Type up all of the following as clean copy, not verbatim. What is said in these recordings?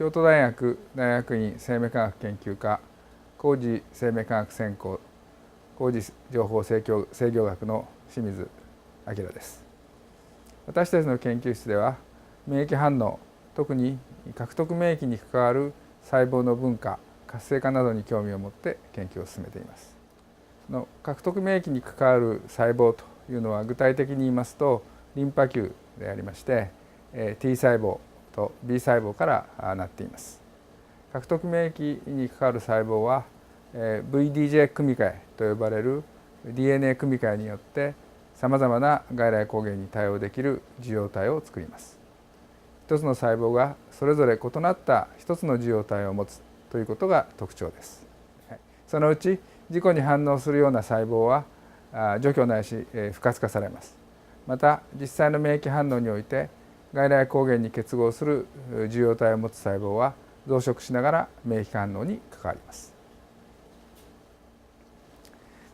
京都大学大学院生命科学研究科工事生命科学専攻工事情報制御学の清水明です。私たちの研究室では免疫反応、特に獲得免疫に関わる細胞の分化、活性化などに興味を持って研究を進めています。獲得免疫に関わる細胞というのは具体的に言いますとリンパ球でありまして T 細胞と B 細胞からなっています。獲得免疫に関わる細胞は VDJ 組み換えと呼ばれる DNA 組み換えによってさまざまな外来抗原に対応できる受容体を作ります。一つの細胞がそれぞれ異なった一つの受容体を持つということが特徴です。そのうち自己に反応するような細胞は除去ないし不活化されます。また実際の免疫反応において外来抗原に結合する受容体を持つ細胞は増殖しながら免疫反応に関わります。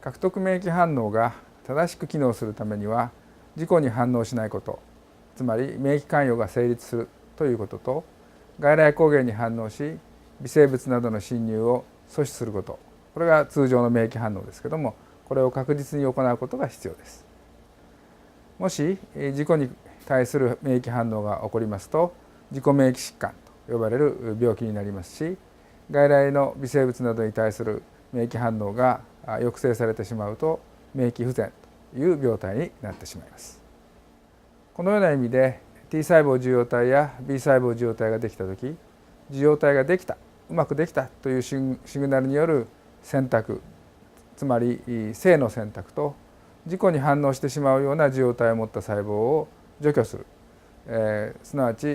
獲得免疫反応が正しく機能するためには自己に反応しないこと、つまり免疫関与が成立するということと、外来抗原に反応し微生物などの侵入を阻止すること、これが通常の免疫反応ですけども、これを確実に行うことが必要です。もし自己に対する免疫反応が起こりますと自己免疫疾患と呼ばれる病気になりますし、外来の微生物などに対する免疫反応が抑制されてしまうと免疫不全という病態になってしまいます。このような意味で T 細胞受容体や B 細胞受容体ができたとき、受容体ができた、うまくできたというシグナルによる選択、つまり正の選択と自己に反応してしまうような受容体を持った細胞を除去する、すなわち、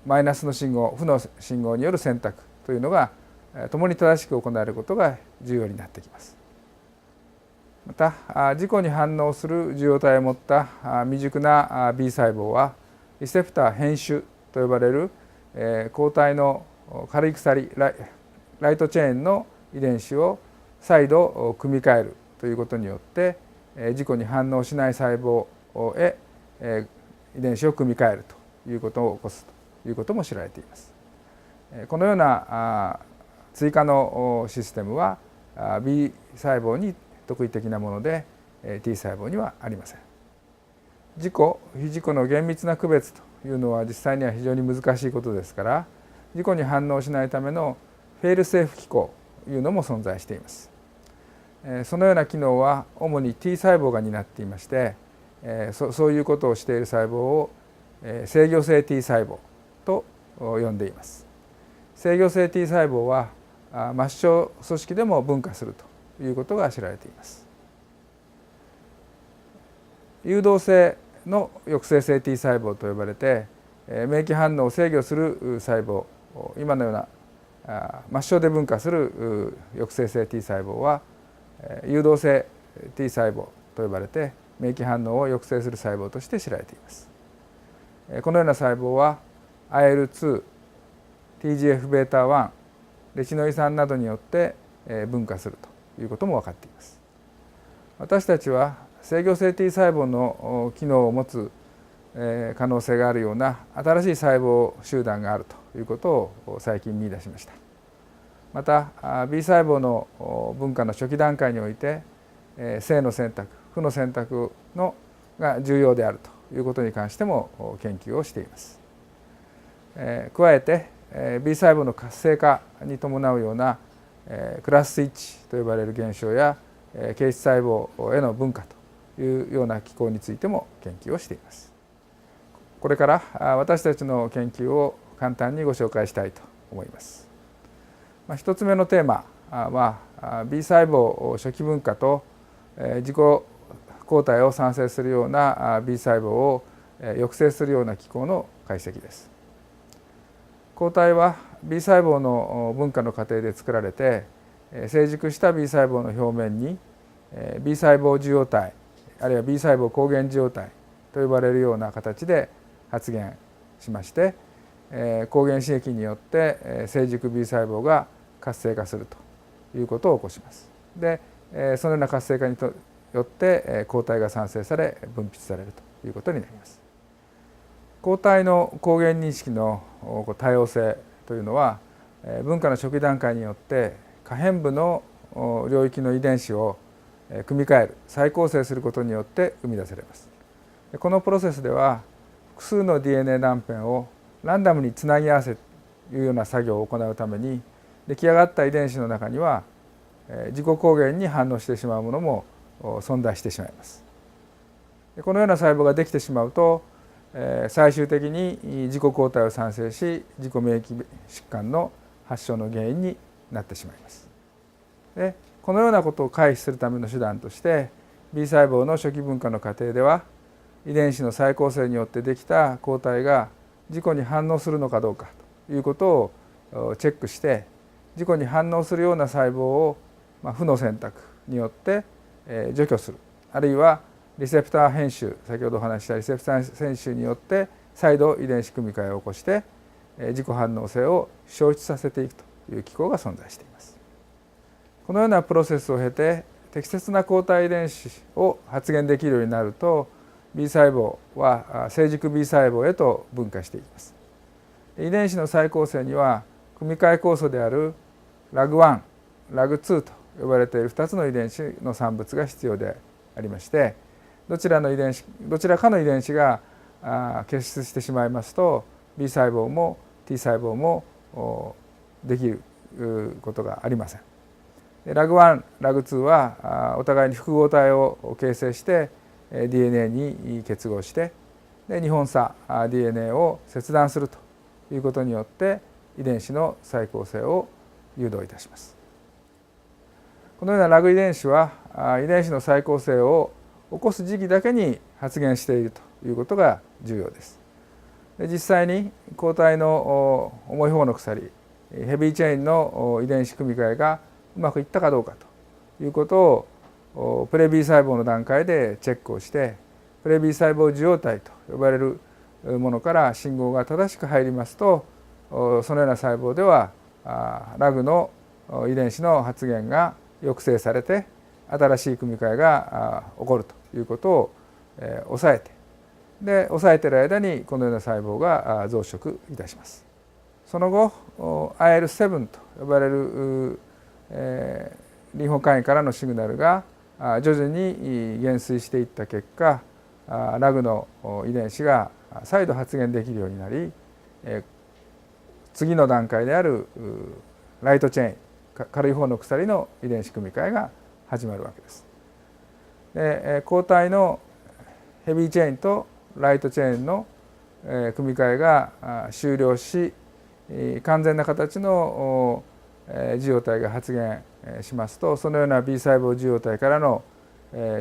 マイナスの信号、負の信号による選択というのが共に正しく行われることが重要になってきます。また自己に反応する受容体を持った未熟な B 細胞はリセプター編集と呼ばれる抗体の軽い鎖ライトチェーンの遺伝子を再度組み換えるということによって自己に反応しない細胞へ遺伝子を組み換えるということを起こすということも知られています。このような追加のシステムは B 細胞に特異的なもので T 細胞にはありません。自己・非自己の厳密な区別というのは実際には非常に難しいことですから、自己に反応しないためのフェールセーフ機構というのも存在しています。そのような機能は主に T 細胞が担っていまして、そういうことをしている細胞を制御性 T 細胞と呼んでいます。制御性 T 細胞は末梢組織でも分化するということが知られています。誘導性の抑制性 T 細胞と呼ばれて免疫反応を制御する細胞、今のような末梢で分化する抑制性 T 細胞は誘導性 T 細胞と呼ばれて免疫反応を抑制する細胞として知られています。このような細胞は IL2、TGF-β1、レチノイ酸などによって分化するということも分かっています。私たちは制御性 T 細胞の機能を持つ可能性があるような新しい細胞集団があるということを最近見出しました。また B 細胞の分化の初期段階において正の選択、負の選択が重要であるということに関しても研究をしています。加えて B 細胞の活性化に伴うようなクラススイッチと呼ばれる現象や形質細胞への分化というような機構についても研究をしています。これから私たちの研究を簡単にご紹介したいと思います。一つ目のテーマは B 細胞初期分化と自己抗体を産生するような B 細胞を抑制するような機構の解析です。抗体は B 細胞の分化の過程で作られて成熟した B 細胞の表面に B 細胞受容体あるいは B 細胞抗原受容体と呼ばれるような形で発現しまして抗原刺激によって成熟 B 細胞が活性化するということを起こします。でそのような活性化によって抗体が産生され分泌されるということになります。抗体の抗原認識の多様性というのは分化の初期段階によって可変部の領域の遺伝子を組み換える再構成することによって生み出されます。このプロセスでは複数の DNA 断片をランダムにつなぎ合わせるというような作業を行うために出来上がった遺伝子の中には自己抗原に反応してしまうものも存在してしまいます。このような細胞ができてしまうと最終的に自己抗体を産生し自己免疫疾患の発症の原因になってしまいます。でこのようなことを回避するための手段として B 細胞の初期分化の過程では遺伝子の再構成によってできた抗体が自己に反応するのかどうかということをチェックして自己に反応するような細胞を負の選択によって除去する、あるいはリセプター編集、先ほどお話ししたリセプター編集によって再度遺伝子組み換えを起こして自己反応性を消失させていくという機構が存在しています。このようなプロセスを経て適切な抗体遺伝子を発現できるようになると B 細胞は成熟 B 細胞へと分化していきます。遺伝子の再構成には組み換え酵素である LAG1、LAG2 と呼ばれている2つの遺伝子の産物が必要でありまして、どちらかの遺伝子が欠失してしまいますと B 細胞も T 細胞もできることがありません。LAG1、LAG2 はお互いに複合体を形成して DNA に結合して2本差 DNA を切断するということによって遺伝子の再構成を誘導いたします。このような LAG 遺伝子は遺伝子の再構成を起こす時期だけに発現しているということが重要です。実際に抗体の重い方の鎖ヘビーチェーンの遺伝子組み換えがうまくいったかどうかということをプレ B 細胞の段階でチェックをしてプレ B 細胞受容体と呼ばれるものから信号が正しく入りますとそのような細胞ではLAG の遺伝子の発現が抑制されて新しい組み換えが起こるということを抑えて抑えている間にこのような細胞が増殖いたします。その後 IL7 と呼ばれるリンホ肝炎からのシグナルが徐々に減衰していった結果 LAG の遺伝子が再度発現できるようになり次の段階であるライトチェーン軽い方の鎖の遺伝子組み換えが始まるわけです。で抗体のヘビーチェーンとライトチェーンの組み換えが終了し完全な形の受容体が発現しますとそのような B 細胞受容体からの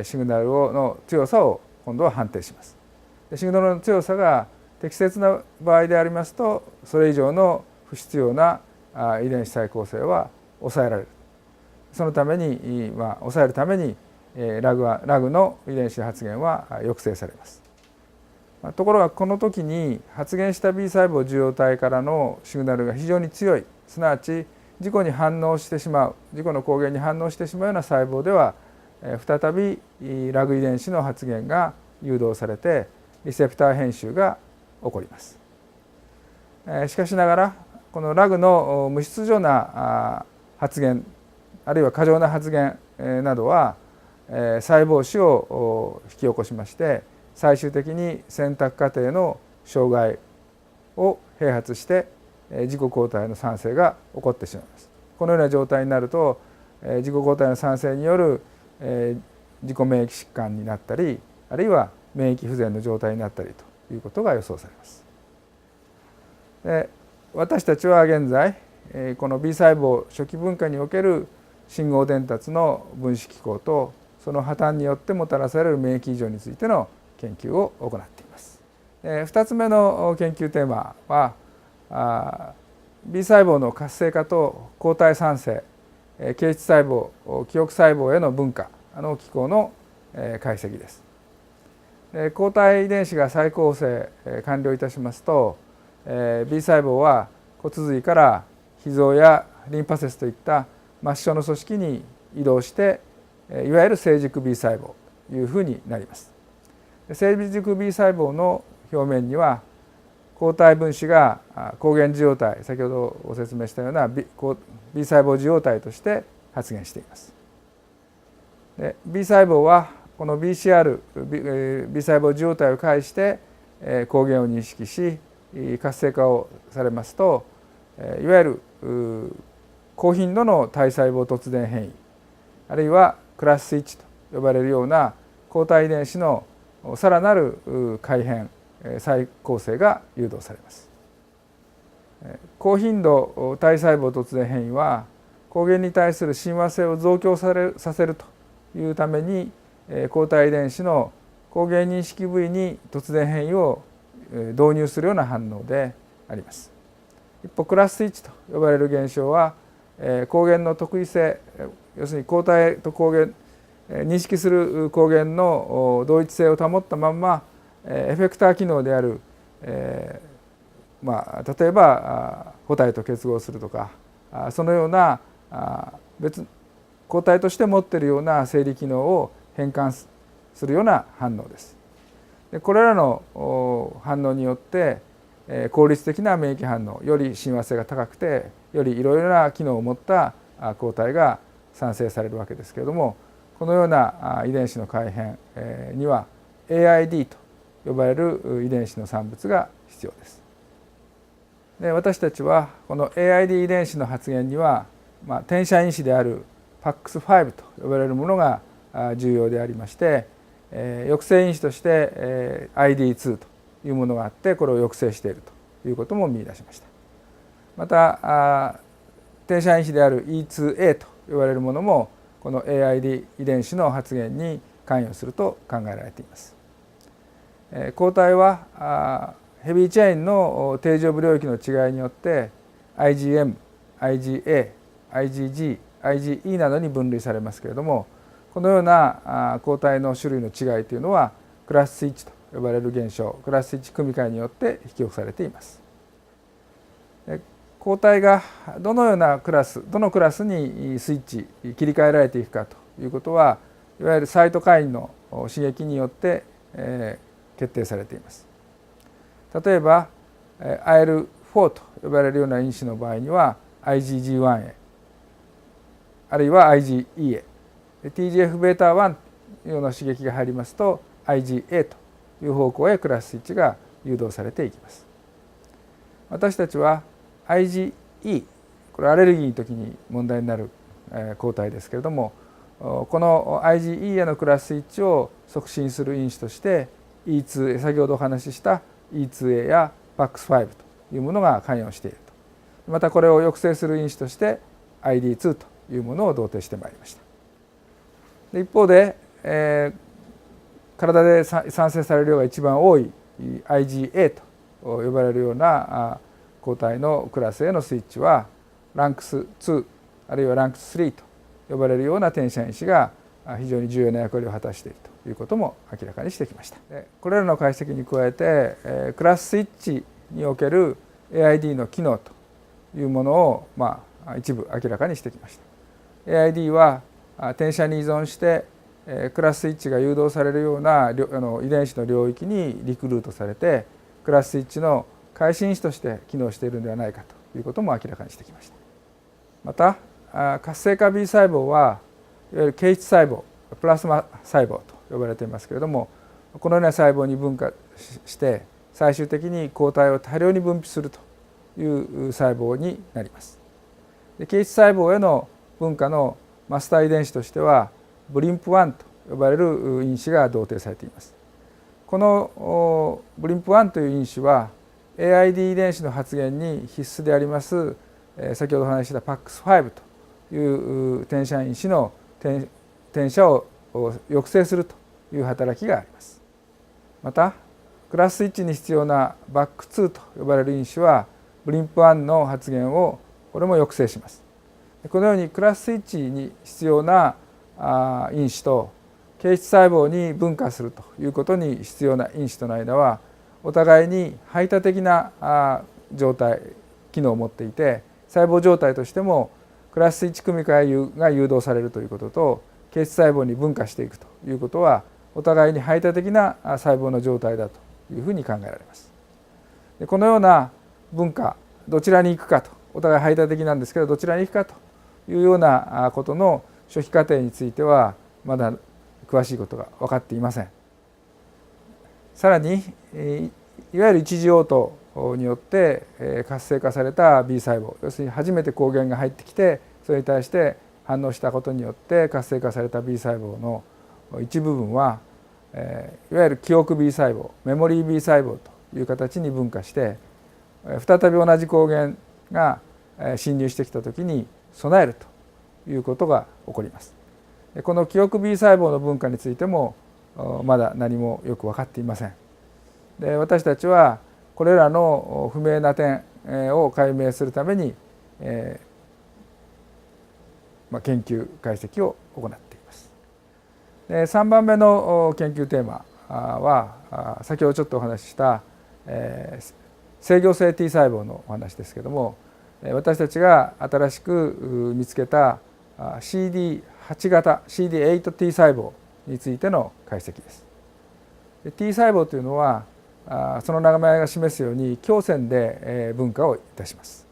シグナルの強さを今度は判定します。シグナルの強さが適切な場合でありますとそれ以上の不必要な遺伝子再構成は抑えられる。そのために抑えるためにLAG の遺伝子発現は抑制されます。ところがこの時に発現した B 細胞受容体からのシグナルが非常に強い、すなわち自己に反応してしまう自己の抗原に反応してしまうような細胞では再び LAG 遺伝子の発現が誘導されてリセプター編集が起こります。しかしながらこの LAG の無秩序な発現あるいは過剰な発現などは細胞死を引き起こしまして最終的に選択過程の障害を併発して自己抗体の産生が起こってしまいます。このような状態になると自己抗体の産生による自己免疫疾患になったりあるいは免疫不全の状態になったりということが予想されます。で私たちは現在この B 細胞初期分化における信号伝達の分子機構とその破綻によってもたらされる免疫異常についての研究を行っています。2つ目の研究テーマはB 細胞の活性化と抗体産生形質細胞記憶細胞への分化の機構の解析です。抗体遺伝子が再構成完了いたしますと B 細胞は骨髄から脾臓やリンパ節といった末梢の組織に移動していわゆる成熟 B 細胞というふうになります。成熟 B 細胞の表面には抗体分子が抗原受容体、先ほどご説明したような B 細胞受容体として発現しています。で B 細胞はこの BCR、B 細胞受容体を介して抗原を認識し活性化をされますと、いわゆる高頻度の体細胞突然変異、あるいはクラススイッチと呼ばれるような抗体遺伝子のさらなる改変再構成が誘導されます。高頻度体細胞突然変異は抗原に対する親和性を増強させるというために抗体遺伝子の抗原認識部位に突然変異を導入するような反応であります。一方クラススイッチと呼ばれる現象は抗原の特異性、要するに抗体と抗原認識する抗原の同一性を保ったままエフェクター機能である、例えば補体と結合するとかそのような抗体として持っているような生理機能を変換するような反応です。でこれらの反応によって効率的な免疫反応、より親和性が高くてよりいろいろな機能を持った抗体が産生されるわけですけれども、このような遺伝子の改変には AID と呼ばれる遺伝子の産物が必要です。で私たちはこの AID 遺伝子の発現には、転写因子である PAX5 と呼ばれるものが重要でありまして、抑制因子として、ID2 というものがあってこれを抑制しているということも見出しました。また転写因子である E2A と呼ばれるものもこの AID 遺伝子の発現に関与すると考えられています。抗体はヘビーチェーンの定常部領域の違いによって IgM、IgA、IgG、IgE などに分類されますけれども、このような抗体の種類の違いというのはクラススイッチと呼ばれる現象、クラススイッチ組み換えによって引き起こされています。抗体がどのクラスにスイッチ切り替えられていくかということは、いわゆるサイトカインの刺激によって決定されています。例えば IL4 と呼ばれるような因子の場合には IgG1A あるいは IgE へ TGF-β1 というような刺激が入りますと IgA という方向へクラススイッチが誘導されていきます。私たちは IgE、これアレルギーの時に問題になる抗体ですけれども、この IgE へのクラススイッチを促進する因子として E2A、先ほどお話しした E2A や PAX5 というものが関与していると。またこれを抑制する因子として ID2 というものを同定してまいりました。一方で、体で産生される量が一番多い IgA と呼ばれるような抗体のクラスへのスイッチはランクス2あるいはランクス3と呼ばれるような転写因子が非常に重要な役割を果たしているということも明らかにしてきました。これらの解析に加えてクラススイッチにおける AID の機能というものを一部明らかにしてきました。AID は転写に依存してクラススイッチが誘導されるような遺伝子の領域にリクルートされてクラススイッチの開始因子として機能しているのではないかということも明らかにしてきました。また活性化 B 細胞はいわゆる形質細胞プラスマ細胞と呼ばれていますけれども、このような細胞に分化して最終的に抗体を多量に分泌するという細胞になります。で形質細胞への分化のマスター遺伝子としてはブリンプ1と呼ばれる因子が同定されています。このブリンプ1という因子は AID 遺伝子の発現に必須であります先ほどお話しした PAX5 という転写因子の転写を抑制するという働きがあります。またクラススイッチに必要な BAC2 と呼ばれる因子はブリンプ1の発現をこれも抑制します。このようにクラススイッチに必要な因子と形質細胞に分化するということに必要な因子との間はお互いに排他的な状態機能を持っていて、細胞状態としてもクラススイッチ組み換えが誘導されるということと形質細胞に分化していくということはお互いに排他的な細胞の状態だというふうに考えられます。でこのような文化、どちらに行くかと、お互い排他的なんですけどどちらに行くかというようなことの初期過程についてはまだ詳しいことが分かっていません。さらにいわゆる一次応答によって活性化された B 細胞、要するに初めて抗原が入ってきてそれに対して反応したことによって活性化された B 細胞の一部分はいわゆる記憶 B 細胞、メモリー B 細胞という形に分化して再び同じ抗原が侵入してきたときに備えるということが起こります。この記憶 B 細胞の分化についてもまだ何もよく分かっていません。で私たちはこれらの不明な点を解明するために研究解析を行っています。で3番目の研究テーマは先ほどちょっとお話しした制御性 T 細胞のお話ですけれども、私たちが新しく見つけた CD8 型 CD8T 細胞についての解析です。T 細胞というのはその名前が示すように強線で分化をいたします。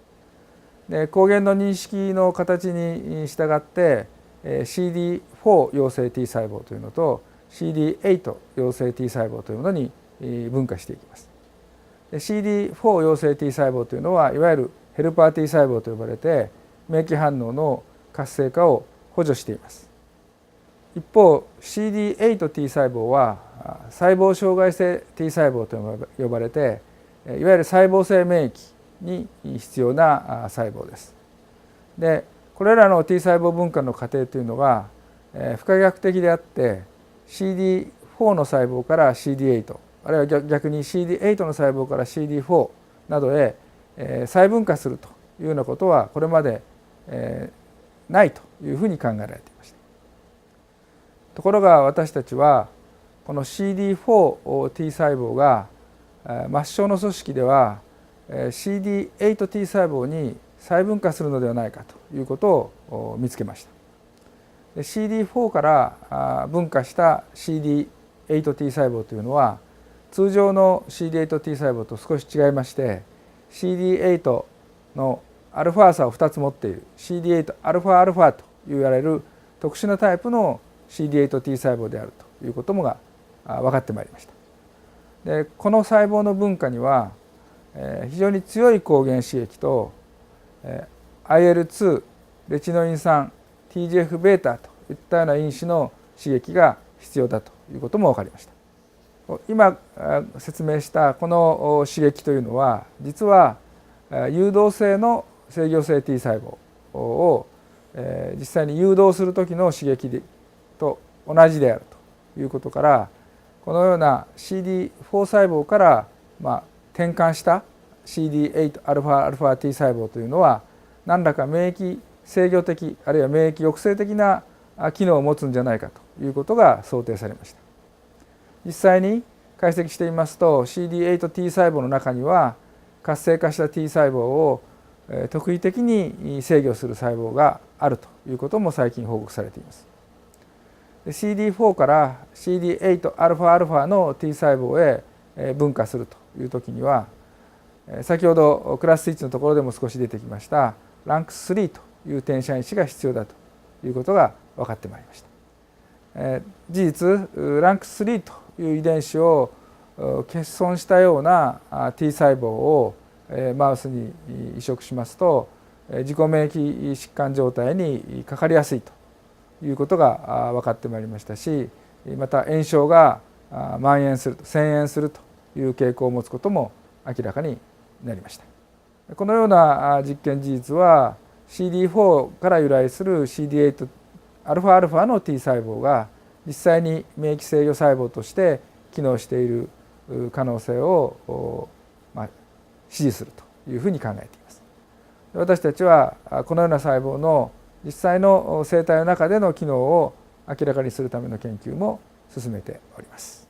で抗原の認識の形に従って CD4 陽性 T 細胞というのと CD8 陽性 T 細胞というものに分化していきます。CD4 陽性 T 細胞というのはいわゆるヘルパー T 細胞と呼ばれて免疫反応の活性化を補助しています。一方 CD8T 細胞は細胞障害性 T 細胞と呼ばれていわゆる細胞性免疫に必要な細胞です。でこれらの T 細胞分化の過程というのが不可逆的であって CD4 の細胞から CD8 あるいは逆に CD8 の細胞から CD4 などへ再分化するというようなことはこれまでないというふうに考えられていました。ところが私たちはこの CD4T 細胞が末梢の組織では CD8T 細胞に再分化するのではないかということを見つけました。CD4 から分化した CD8T 細胞というのは通常の CD8T 細胞と少し違いまして CD8 のアルファ差を2つ持っている CD8α と言われる特殊なタイプの CD8T 細胞であるということもが分かってまいりました。でこの細胞の分化には非常に強い抗原刺激と IL2 レチノイン酸 TGF-β といったような因子の刺激が必要だということも分かりました。今説明したこの刺激というのは実は誘導性の制御性 T 細胞を実際に誘導する時の刺激と同じであるということからこのような CD4 細胞から転換した CD8α T 細胞というのは何らか免疫制御的あるいは免疫抑制的な機能を持つんじゃないかということが想定されました。実際に解析してみますと CD8T 細胞の中には活性化した T 細胞を特異的に制御する細胞があるということも最近報告されています。CD4 から CD8α の T 細胞へ分化するという時には先ほどクラススイッチのところでも少し出てきましたランク3という転写因子が必要だということが分かってまいりました。事実ランク3という遺伝子を欠損したような T 細胞をマウスに移植しますと自己免疫疾患状態にかかりやすいということが分かってまいりましたしまた炎症が蔓延する遷延するという傾向を持つことも明らかになりました。このような実験事実は CD4 から由来する CD8α の T 細胞が実際に免疫制御細胞として機能している可能性を支持するというふうに考えています。私たちはこのような細胞の実際の生態の中での機能を明らかにするための研究も進めております。